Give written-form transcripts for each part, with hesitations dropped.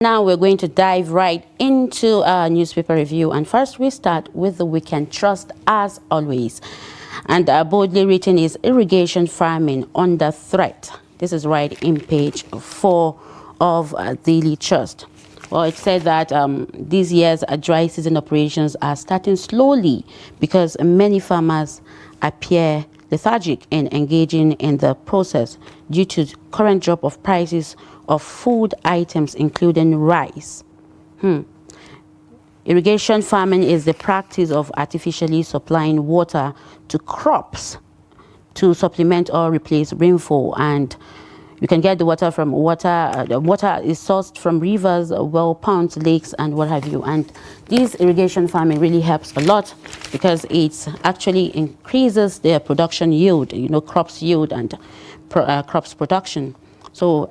Now we're going to dive right into our newspaper review, and first we start with the Weekend Trust as always. And boldly written is irrigation farming under threat. This is right in page 4 of Daily Trust. Well, it said that this year's dry season operations are starting slowly because many farmers appear lethargic in engaging in the process due to current drop of prices of food items, including rice. Irrigation farming is the practice of artificially supplying water to crops to supplement or replace rainfall, and you can get the water from the water is sourced from rivers, well, ponds, lakes, and what have you. And this irrigation farming really helps a lot because it actually increases their production yield, crops yield and crops production. So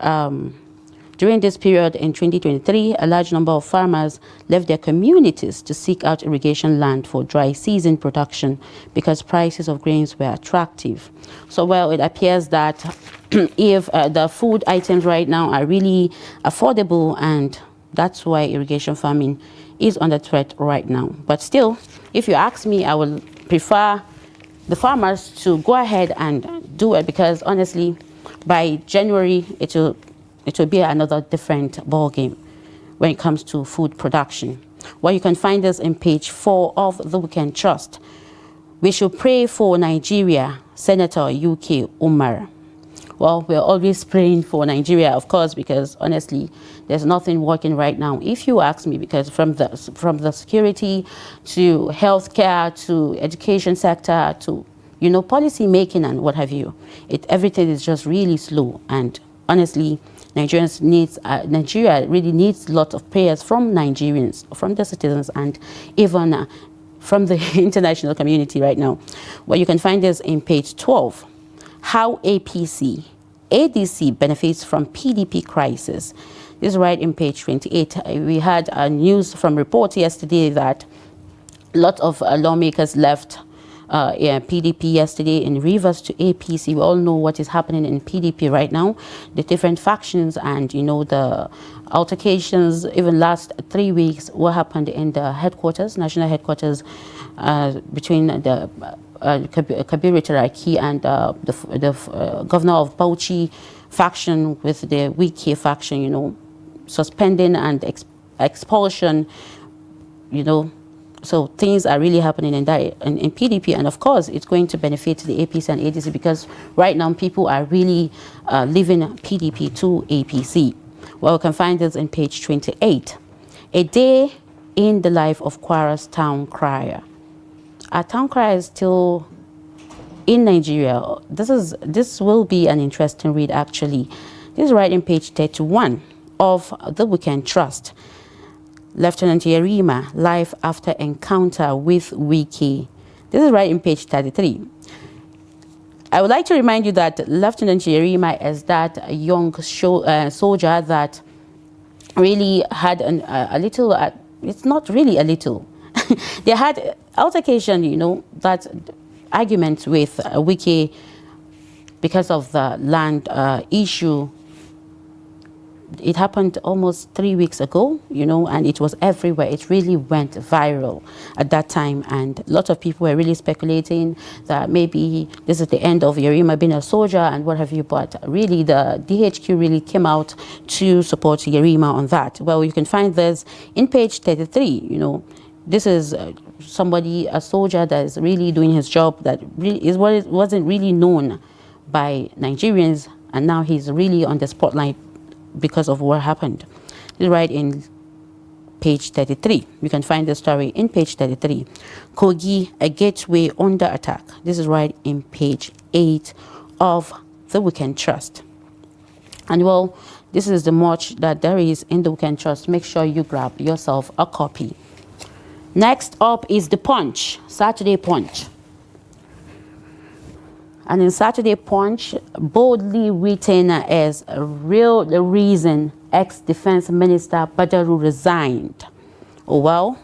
during this period in 2023, a large number of farmers left their communities to seek out irrigation land for dry season production because prices of grains were attractive. So, well, it appears that if the food items right now are really affordable, and that's why irrigation farming is under threat right now. But still, if you ask me, I will prefer the farmers to go ahead and do it because honestly, by January, it will be another different ball game when it comes to food production. Well, you can find this in page 4 of the Weekend Trust. We should pray for Nigeria, Senator UK Umar. Well, we're always praying for Nigeria, of course, because honestly, there's nothing working right now. If you ask me, because from the security to healthcare to education sector to policy making and what have you, everything is just really slow. And honestly, Nigeria really needs a lot of prayers from Nigerians, from the citizens, and even from the international community right now. Well, you can find this in page 12. How ADC benefits from PDP crisis. This is right in page 28. We had a news from report yesterday that a lot of lawmakers left PDP yesterday in Rivers to APC. We all know what is happening in PDP right now, the different factions and the altercations. Even last 3 weeks, what happened in the headquarters, national headquarters, between the Kabiru Taraki and the governor of Bauchi faction with the Wiki faction, suspending and expulsion, So things are really happening in PDP, and of course it's going to benefit the APC and ADC because right now people are really leaving PDP to APC. Well, we can find this in page 28. A day in the life of Kwara's town crier. Our town crier is still in Nigeria. This will be an interesting read actually. This is right in page 31 of the Weekend Trust. Lieutenant Yerima, life after encounter with Wiki. This is right in page 33. I would like to remind you that Lieutenant Yerima is that young soldier that really had a little, it's not really a little. They had altercation, that argument with Wiki because of the land issue. It happened almost 3 weeks ago, and it was everywhere. It really went viral at that time, and a lot of people were really speculating that maybe this is the end of Yerima being a soldier and what have you, but really the DHQ really came out to support Yerima on that. Well, you can find this in page 33, This is a soldier that is really doing his job that really wasn't really known by Nigerians, and now he's really on the spotlight because of what happened. This is right in page 33. You can find the story in page 33. Kogi, a gateway under attack. This is right in page 8 of the Weekend Trust. And well, this is the much that there is in the Weekend Trust. Make sure you grab yourself a copy. Next up is the Punch, Saturday Punch. And in Saturday Punch, boldly written as the reason ex-defense minister Badaru resigned. Oh well,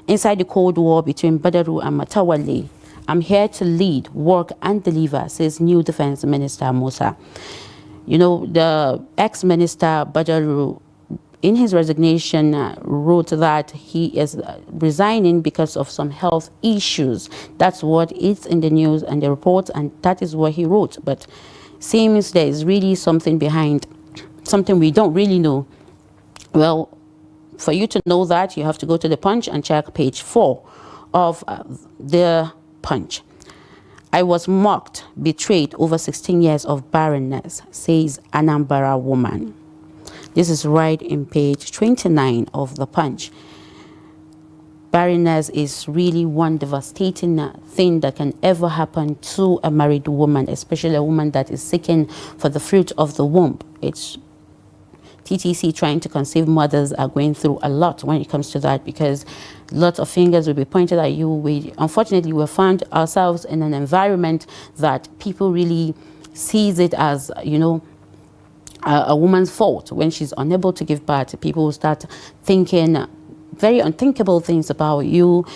inside the Cold War between Badaru and Matawale, I'm here to lead, work and deliver, says new defense minister Musa. The ex-minister Badaru in his resignation, wrote that he is resigning because of some health issues. That's what is in the news and the reports, and that is what he wrote. But seems there is really something behind, something we don't really know. Well, for you to know that, you have to go to the Punch and check page 4 of the Punch. I was mocked, betrayed over 16 years of barrenness, says Anambra woman. This is right in page 29 of the Punch. Barrenness is really one devastating thing that can ever happen to a married woman, especially a woman that is seeking for the fruit of the womb. It's TTC trying to conceive mothers are going through a lot when it comes to that, because lots of fingers will be pointed at you. Unfortunately, we found ourselves in an environment that people really sees it as, you know, a woman's fault when she's unable to give birth. People will start thinking very unthinkable things about you,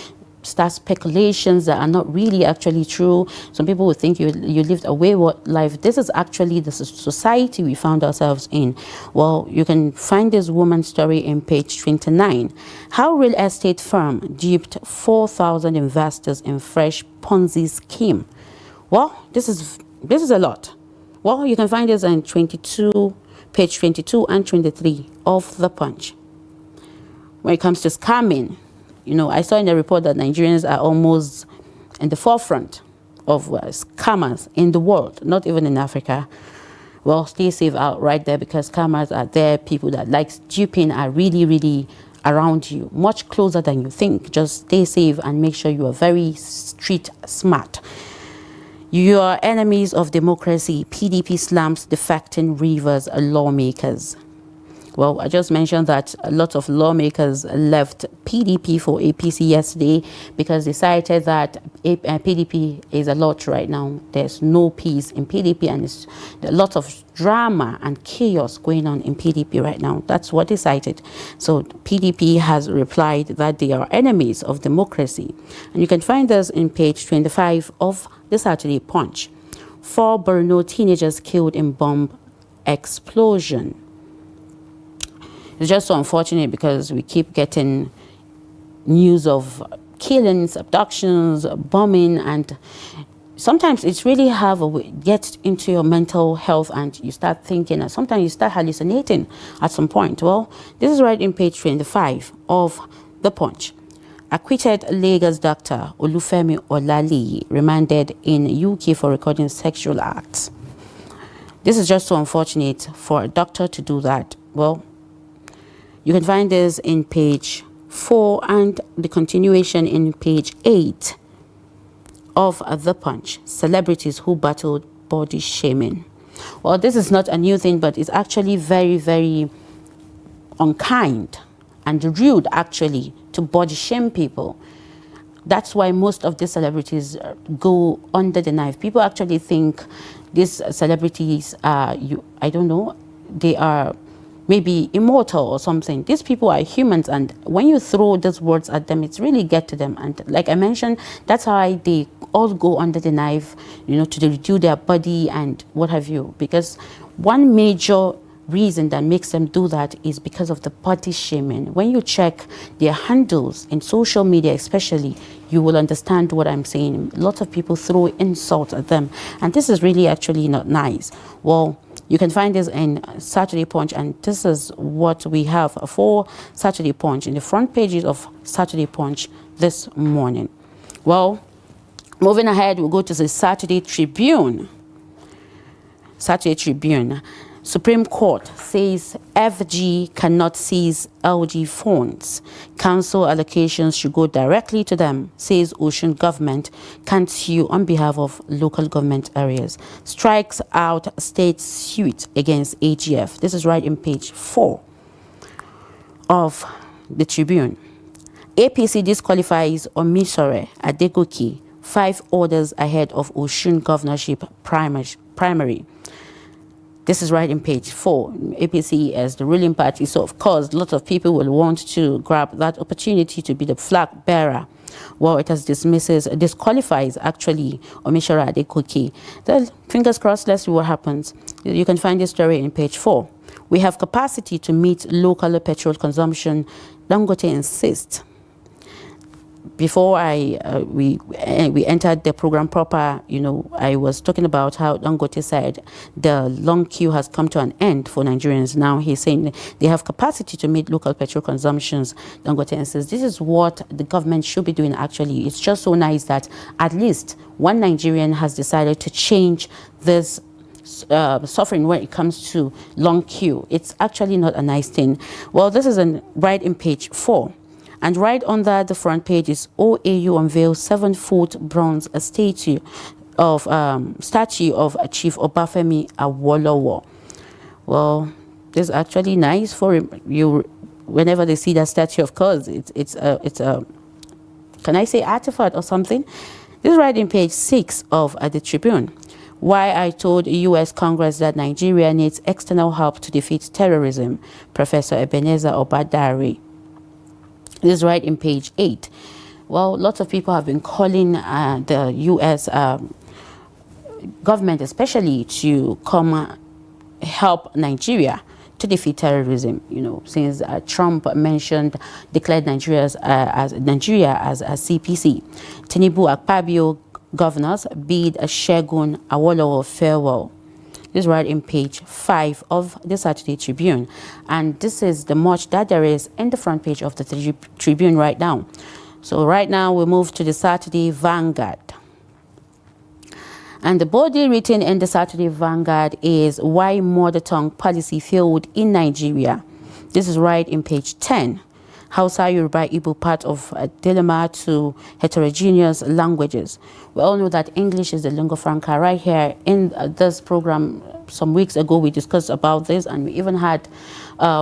start speculations that are not really actually true. Some people will think you lived a wayward life. This is actually the society we found ourselves in. Well, you can find this woman's story in page 29. How real estate firm duped 4,000 investors in fresh Ponzi scheme. Well, this is a lot. Well, you can find this in page 22 and 23 of the Punch. When it comes to scamming, you know, I saw in the report that Nigerians are almost in the forefront of scammers in the world, not even in Africa. Well, stay safe out right there, because scammers are there. People that like duping are really, really around you, much closer than you think. Just stay safe and make sure you are very street smart. You are enemies of democracy. PDP slams defecting Rivers lawmakers. Well, I just mentioned that a lot of lawmakers left PDP for APC yesterday because they cited that PDP is a lot right now. There's no peace in PDP, and there's a lot of drama and chaos going on in PDP right now. That's what they cited. So PDP has replied that they are enemies of democracy. And you can find this in page 25 of the Saturday Punch. 4 Borno teenagers killed in bomb explosion. It's just so unfortunate because we keep getting news of killings, abductions, bombing, and sometimes it's really get into your mental health, and you start thinking, and sometimes you start hallucinating at some point. Well, this is right in page 25 of the Punch. Acquitted Lagos doctor Olufemi Olali remanded in UK for recording sexual acts. This is just so unfortunate for a doctor to do that. Well, you can find this in page 4 and the continuation in page 8 of the Punch. Celebrities who battled body shaming. Well, this is not a new thing, but it's actually very, very unkind and rude, actually, to body shame people. That's why most of these celebrities go under the knife. People actually think these celebrities are, I don't know, they are maybe immortal or something. These people are humans, and when you throw those words at them, it's really get to them. And like I mentioned, that's how they all go under the knife, you know, to reduce their body and what have you. Because one major reason that makes them do that is because of the body shaming. When you check their handles in social media especially, you will understand what I'm saying. Lots of people throw insults at them, and this is really actually not nice. Well, you can find this in Saturday Punch, and this is what we have for Saturday Punch in the front pages of Saturday Punch this morning. Well, moving ahead, we'll go to the Saturday Tribune. Saturday Tribune. Supreme Court says FG cannot seize LG phones. Council allocations should go directly to them, says Ocean government can't sue on behalf of local government areas. Strikes out state suit against AGF. This is right in page 4 of the Tribune. APC disqualifies Omisore Adegoke 5 orders ahead of Osun governorship primary. This is right in page 4. APC as the ruling party, so of course lots of people will want to grab that opportunity to be the flag bearer. Well, it has disqualifies actually Omisore Adegoke. Then fingers crossed, let's see what happens. You can find this story in page 4. We have capacity to meet local petrol consumption, Dangote insists. Before we entered the program proper, I was talking about how Dangote said the long queue has come to an end for Nigerians. Now he's saying they have capacity to meet local petrol consumptions. Dangote says this is what the government should be doing. Actually, it's just so nice that at least one Nigerian has decided to change this suffering when it comes to long queue. It's actually not a nice thing. Well, this is right in page 4. And right under the front page is OAU unveils 7-foot bronze statue of Chief Obafemi Awolowo. Well, this is actually nice for you. Whenever they see that statue, of course, it's a can I say artifact or something? This is right in page 6 of the Tribune. Why I told U.S. Congress that Nigeria needs external help to defeat terrorism. Professor Ebenezer Obadari. This is right in page 8. Well, lots of people have been calling the U.S. Government especially to come help Nigeria to defeat terrorism, since Trump declared Nigeria as a CPC. Tinubu Akpabio governors bid Segun Awolowo farewell. This is right in page 5 of the Saturday Tribune. And this is the much that there is in the front page of the Tribune right now. So right now we move to the Saturday Vanguard. And the body written in the Saturday Vanguard is Why Mother Tongue Policy Failed in Nigeria. This is right in page 10. Hausa, Yoruba, Igbo, part of a dilemma to heterogeneous languages. We all know that English is the lingua franca. Right here in this program, some weeks ago, we discussed about this, and we even had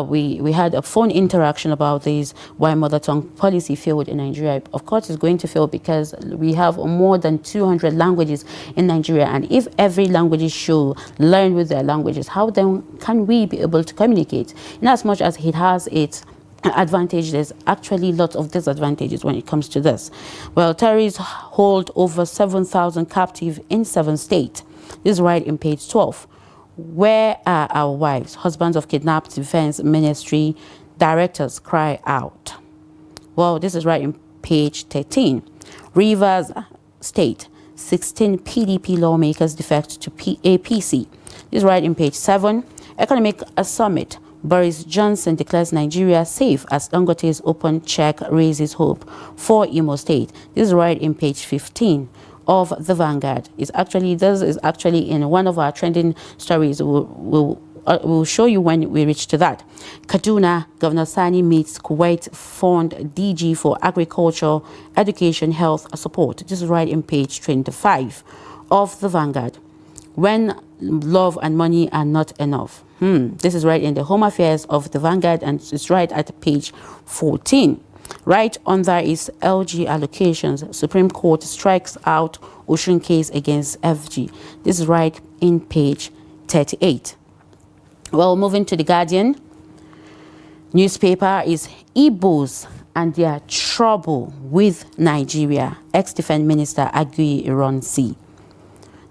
we had a phone interaction about this. Why mother tongue policy failed in Nigeria? Of course, it's going to fail because we have more than 200 languages in Nigeria, and if every language should learn with their languages, how then can we be able to communicate? In as much as it has its advantage, there's actually lots of disadvantages when it comes to this. Well, terrorists hold over 7,000 captive in 7 states. This is right in page 12. Where are our wives? Husbands of kidnapped defense ministry directors cry out. Well, this is right in page 13. Rivers State, 16 PDP lawmakers defect to APC. This is right in page 7. Economic Summit. Boris Johnson declares Nigeria safe as Dangote's open check raises hope for Imo State. This is right in page 15 of the Vanguard. This is actually in one of our trending stories. We'll show you when we reach to that. Kaduna, Governor Sani meets Kuwait Fund DG for Agriculture, Education, Health Support. This is right in page 25 of the Vanguard. When love and money are not enough. This is right in the Home Affairs of the Vanguard, and it's right at page 14. Right on there is LG allocations. Supreme Court strikes out Ocean case against FG. This is right in page 38. Well, moving to the Guardian. Newspaper is Igbos and their trouble with Nigeria. Ex-Defense Minister Agui Ironsi.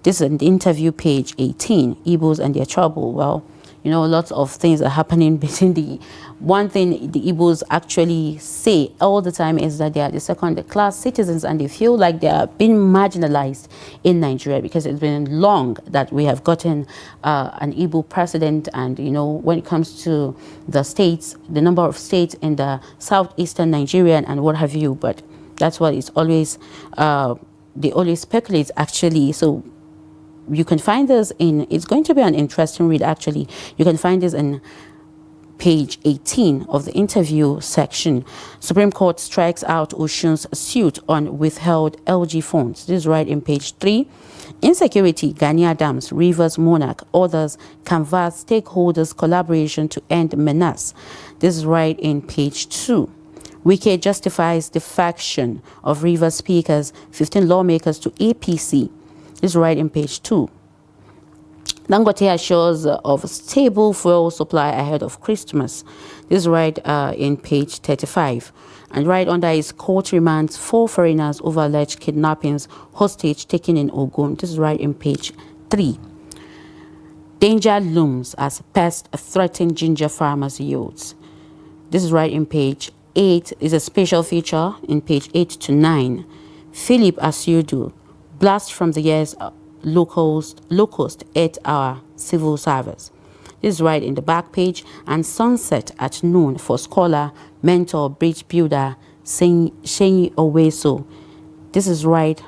This is an interview, page 18. Igbos and their trouble. Well, lots of things are happening between one thing the Igbos actually say all the time is that they are the second-class citizens, and they feel like they are being marginalized in Nigeria because it's been long that we have gotten an Igbo president. And, when it comes to the states, the number of states in the southeastern Nigeria and what have you, but that's what it's always, they always speculate actually. So you can find this it's going to be an interesting read actually. You can find this in page 18 of the interview section. Supreme Court strikes out Ocean's suit on withheld LG funds. This is right in page 3. Insecurity, Ghania dams, Rivers Monarch, others canvass stakeholders collaboration to end menace. This is right in page 2. Wike justifies defection of Rivers speakers, 15 lawmakers to APC. This is right in page 2. Dangote assures of stable fuel supply ahead of Christmas. This is right in page 35. And right under is court remands 4 foreigners over alleged kidnappings, hostage taken in Ogun. This is right in page 3. Danger looms as pests threaten ginger farmers' yields. This is right in page 8. Is a special feature in page 8 to 9. Philip Asudu, blast from the years locust ate our civil service. This is right in the back page. And sunset at noon for scholar, mentor, bridge builder, Shenyi Oweso. This is right.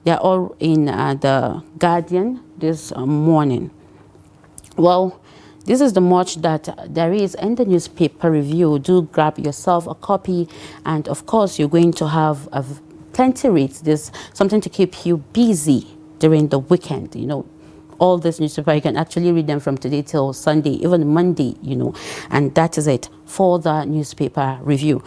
They're all in the Guardian this morning. Well, this is the much that there is in the newspaper review. Do grab yourself a copy, and of course you're going to have plenty reads. There's something to keep you busy during the weekend. You know, all this newspaper, you can actually read them from today till Sunday, even Monday, you know, and that is it for the newspaper review.